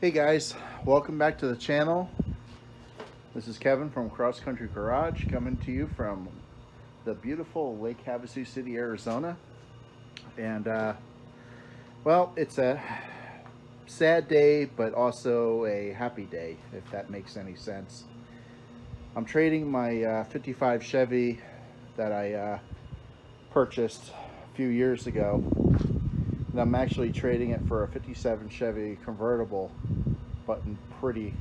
Hey guys, welcome back to the channel. This is Kevin from Cross Country Garage coming to you from the beautiful Lake Havasu City, Arizona. And well, it's a sad day, but also a happy day, if that makes any sense. I'm trading my 55 Chevy that I purchased a few years ago. And I'm actually trading it for a 57 Chevy Convertible, but in pretty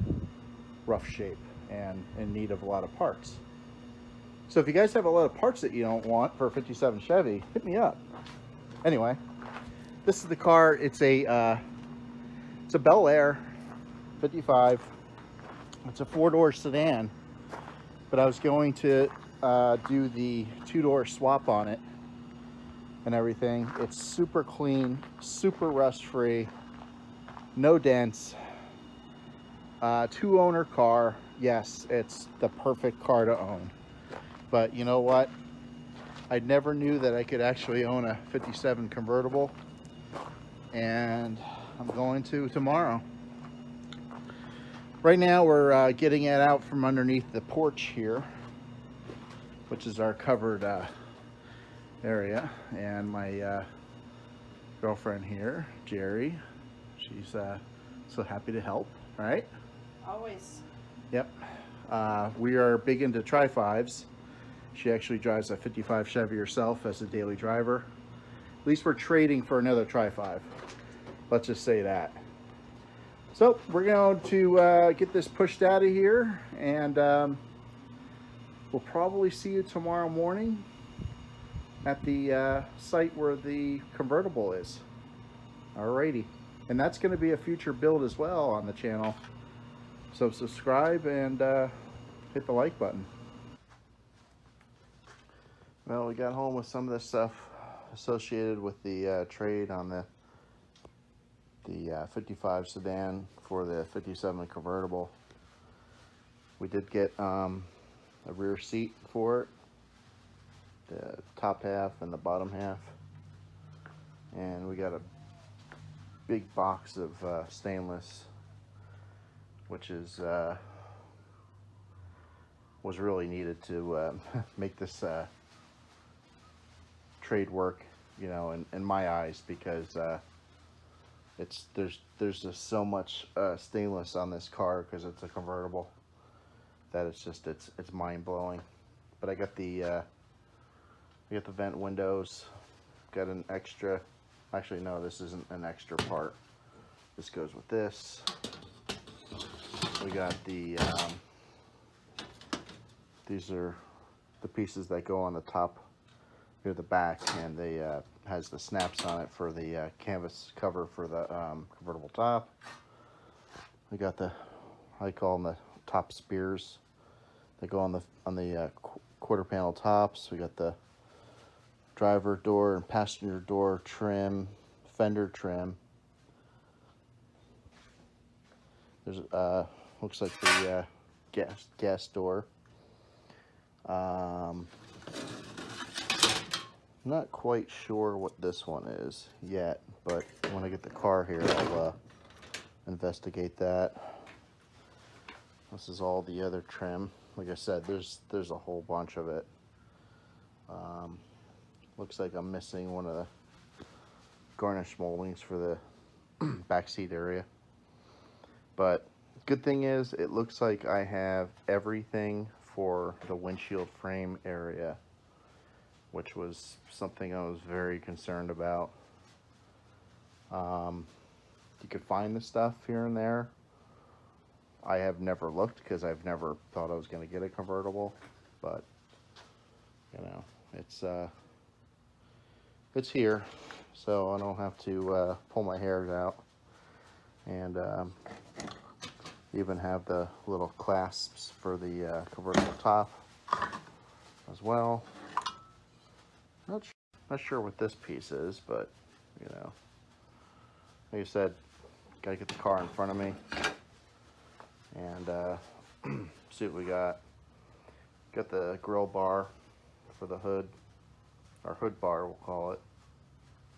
rough shape and in need of a lot of parts. So if you guys have a lot of parts that you don't want for a 57 Chevy, hit me up. Anyway, this is the car. It's a Bel Air 55. It's a four-door sedan, but I was going to do the two-door swap on it and everything. It's super clean, super rust-free, no dents. Two-owner car. Yes, it's the perfect car to own. But you know what? I never knew that I could actually own a 57 convertible, and I'm going to tomorrow. Right now we're getting it out from underneath the porch here, which is our covered area, and my girlfriend here, Jerry, she's so happy to help, right? Always. Yep. We are big into Tri-5s. She actually drives a 55 Chevy herself as a daily driver. At least we're trading for another Tri-5. Let's just say that. So we're going to get this pushed out of here, and we'll probably see you tomorrow morning at the site where the convertible is. Alrighty. And that's going to be a future build as well on the channel. So subscribe and hit the like button. Well, we got home with some of the stuff associated with the trade on the 55 sedan for the 57 convertible. We did get a rear seat for it, the top half and the bottom half, and we got a big box of stainless, which is was really needed to make this trade work, you know, in my eyes, because there's just so much stainless on this car because it's a convertible that it's mind-blowing. But I got the vent windows, got an extra, actually no, this isn't an extra part, this goes with this. We got the these are the pieces that go on the top near the back, and they has the snaps on it for the canvas cover for the convertible top. We got the, I call them the top spears that go on the quarter panel tops. We got the driver door and passenger door trim, fender trim. There's looks like the gas door. I'm not quite sure what this one is yet, but when I get the car here, I'll investigate that. This is all the other trim. Like I said, there's a whole bunch of it. Looks like I'm missing one of the garnish moldings for the back seat area. But good thing is, it looks like I have everything for the windshield frame area, which was something I was very concerned about. You could find the stuff here and there. I have never looked because I've never thought I was going to get a convertible, but you know, it's here, so I don't have to pull my hairs out. And even have the little clasps for the convertible top as well. Not sure what this piece is, but you know, like I said, gotta get the car in front of me and see what we got. Got the grill bar for the hood, or hood bar we'll call it.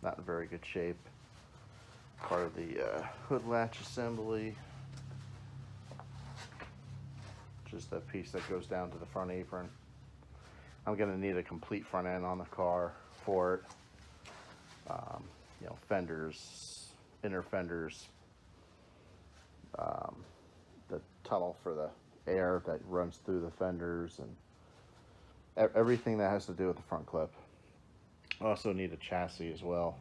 Not in very good shape. Part of the hood latch assembly. which is the piece that goes down to the front apron. I'm gonna need a complete front end on the car for it. You know, fenders, inner fenders, the tunnel for the air that runs through the fenders, and everything that has to do with the front clip. I also need a chassis as well.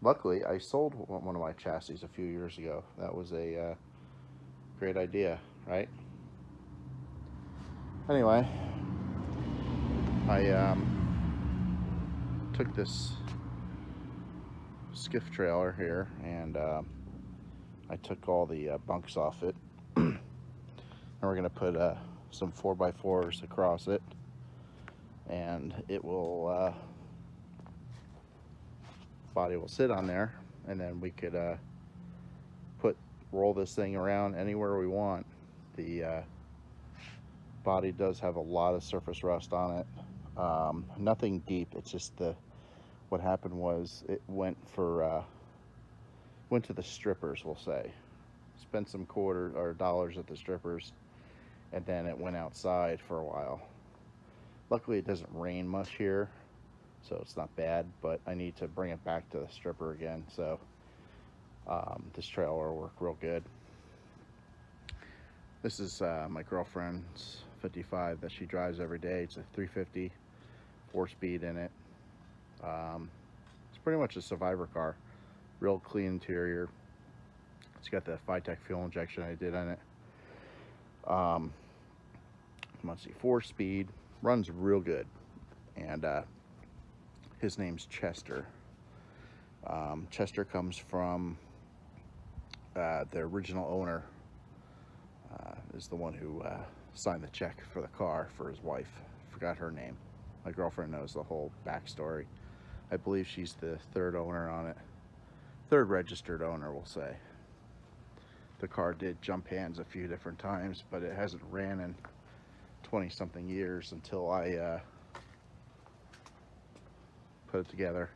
Luckily, I sold one of my chassis a few years ago. That was a great idea, right? Anyway, I took this skiff trailer here, and I took all the bunks off it, and we're gonna put some 4x4s across it, and it will body will sit on there, and then we could roll this thing around anywhere we want. The body does have a lot of surface rust on it. Nothing deep. It's just what happened was it went to the strippers, we'll say. Spent some quarters or dollars at the strippers, and then it went outside for a while. Luckily, it doesn't rain much here, so it's not bad, but I need to bring it back to the stripper again, so this trailer will work real good. This is my girlfriend's 55 that she drives every day. It's a 350, 4-speed in it. It's pretty much a survivor car. Real clean interior. It's got the Vitec fuel injection I did on it. Let's see, 4-speed, runs real good, and his name's Chester. Chester comes from the original owner. Is the one who signed the check for the car for his wife. Forgot her name. My girlfriend knows the whole backstory. I believe she's the third owner on it. Third registered owner, we'll say. The car did jump hands a few different times, but it hasn't ran in 20-something years until I put it together.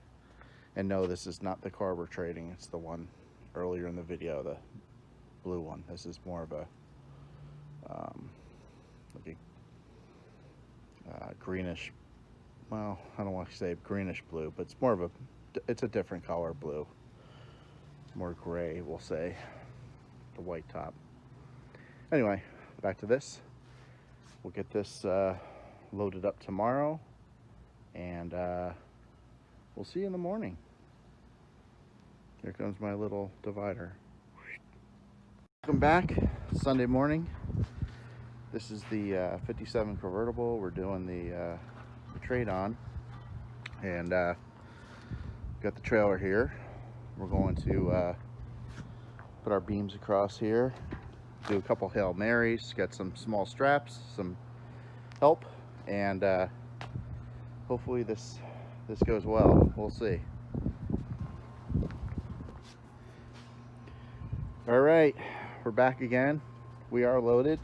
And no, this is not the car we're trading. It's the one earlier in the video, the blue one. This is more of a greenish, well, I don't want to say greenish blue, but it's more of it's a different color blue. More gray, we'll say. The white top. Anyway, back to this. We'll get this loaded up tomorrow, and we'll see you in the morning. Here comes my little divider. Welcome back. Sunday morning. This is the 57 convertible. We're doing the trade on, and got the trailer here. We're going to put our beams across here, do a couple Hail Marys, got some small straps, some help, and hopefully this goes well. We'll see. All right, we're back again. We are loaded.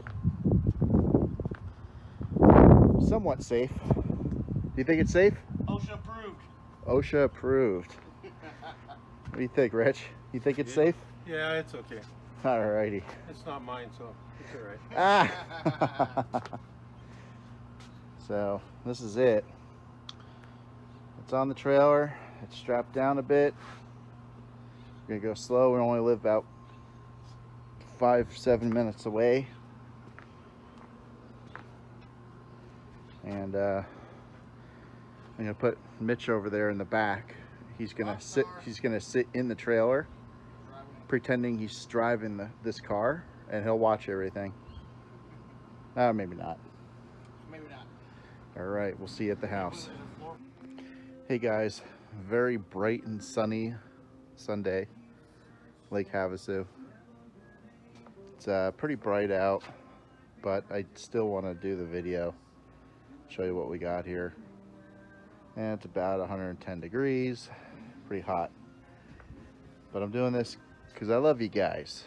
Somewhat safe. Do you think it's safe? OSHA approved. OSHA approved. What do you think, Rich? You think it's safe? Yeah, it's okay. Alrighty. It's not mine, so it's alright. Ah. So this is it. It's on the trailer. It's strapped down a bit. We're gonna go slow. We only live about 5-7 minutes away, and I'm gonna put Mitch over there in the back. He's gonna sit in the trailer, pretending he's driving this car, and he'll watch everything. Maybe not. Maybe not. All right, we'll see you at the house. Hey guys, very bright and sunny Sunday, Lake Havasu. It's pretty bright out, but I still want to do the video, show you what we got here. And it's about 110 degrees, pretty hot. But I'm doing this because I love you guys.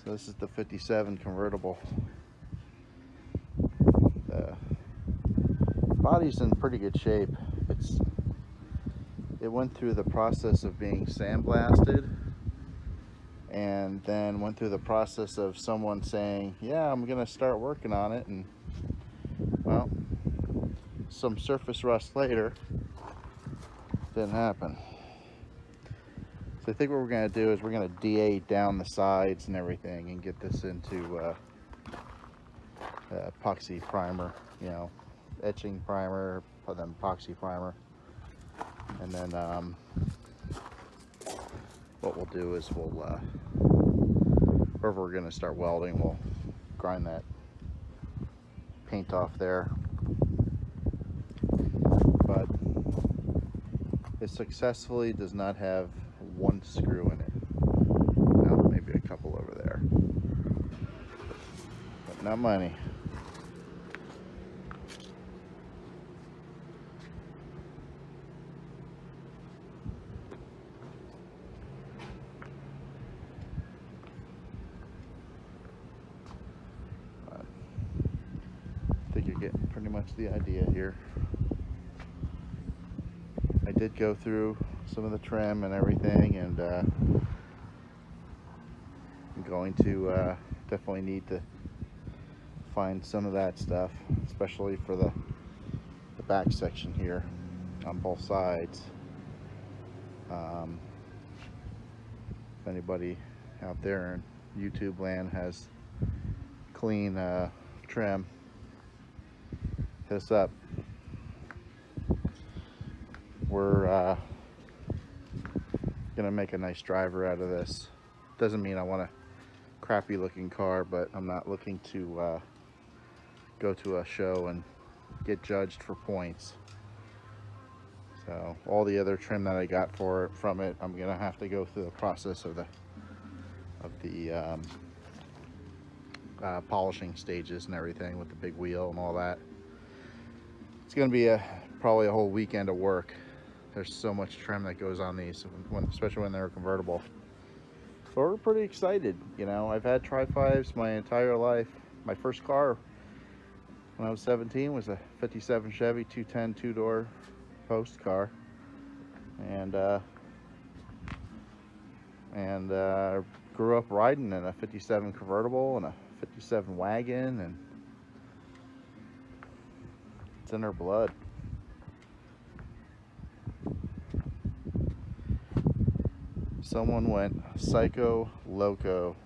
So this is the 57 convertible. The body's in pretty good shape. It went through the process of being sandblasted, and then went through the process of someone saying, yeah, I'm gonna start working on it, and well, some surface rust later, didn't happen. So I think what we're gonna do is we're gonna DA down the sides and everything and get this into epoxy primer, you know, etching primer, then epoxy primer, and then what we'll do is we'll wherever we're going to start welding, we'll grind that paint off there. But it successfully does not have one screw in it. Well, maybe a couple over there, but not many. I think you're getting pretty much the idea here. I did go through some of the trim and everything, and I'm going to definitely need to find some of that stuff, especially for the back section here on both sides. If anybody out there in YouTube land has clean trim, hit us up. We're gonna make a nice driver out of this. Doesn't mean I want a crappy looking car, but I'm not looking to go to a show and get judged for points. So all the other trim that I got from it, I'm gonna have to go through the process of the polishing stages and everything with the big wheel and all that. It's gonna be probably a whole weekend of work. There's so much trim that goes on these, especially when they're convertible. So we're pretty excited. You know, I've had Tri-5s my entire life. My first car when I was 17 was a 57 Chevy 210 two-door post car, and grew up riding in a 57 convertible and a 57 wagon, and it's in our blood. Someone went psycho loco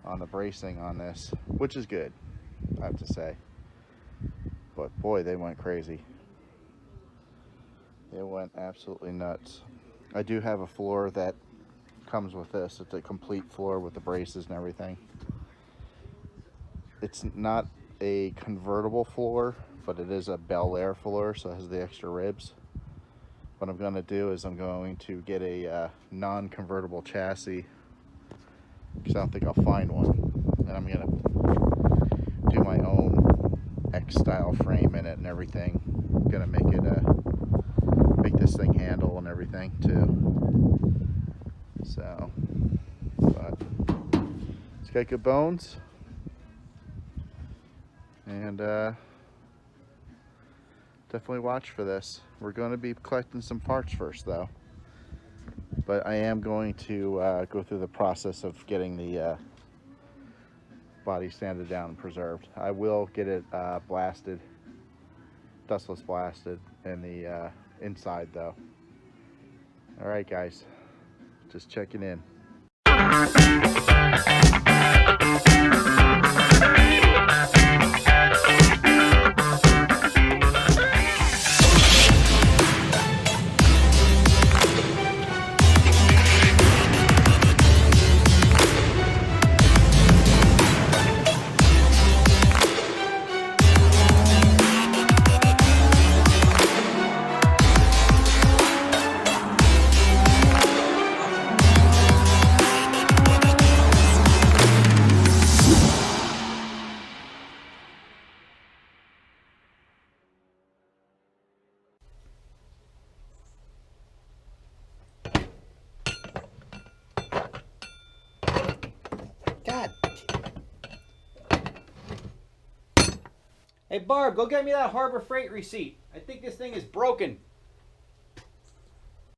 on the bracing on this, which is good, I have to say. But boy, they went crazy. They went absolutely nuts. I do have a floor that comes with this. It's a complete floor with the braces and everything. It's not a convertible floor, but it is a Bel Air floor, so it has the extra ribs. What I'm going to do is I'm going to get a non-convertible chassis, because I don't think I'll find one, and I'm going to do my own X-style frame in it and everything. I'm going to make it make this thing handle and everything too. So, but it's got good bones, and definitely watch for this. We're going to be collecting some parts first though, but I am going to go through the process of getting the body sanded down and preserved. I will get it blasted, dustless blasted in the inside though. All right guys, just checking in. God. Hey Barb, go get me that Harbor Freight receipt. I think this thing is broken.